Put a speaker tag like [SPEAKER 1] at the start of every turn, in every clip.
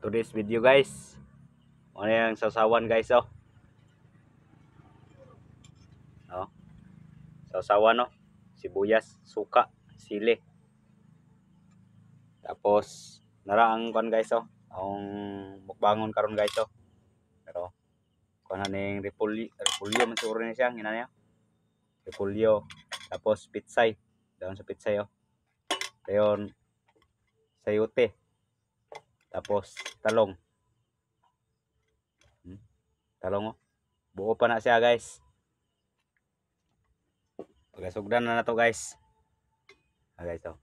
[SPEAKER 1] today's video guys. Ano yung sausawan guys oh. Oh. Sausawan oh. Sibuyas, suka, sili. Tapos naraang kon guys oh. Ang mukbangon karon guys oh. Pero kuno ning repolyo man siguro ni siya ginana niya. Repolyo, tapos pitsay. Daon sa pitsay oh. Dayon sayote. Tapos talong. Talong oh. Buo pa na siya guys. Pagasugdan na to guys. Guys oh.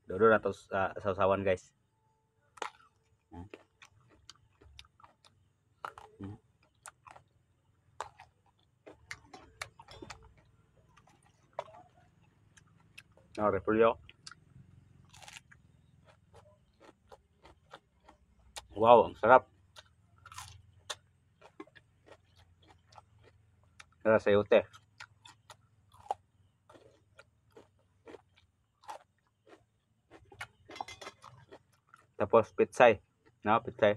[SPEAKER 1] Dodo na to sa sausawan guys. Repolyo. Wow, ang sarap. Kaya sayote. Tapos pitsay. No, pitsay.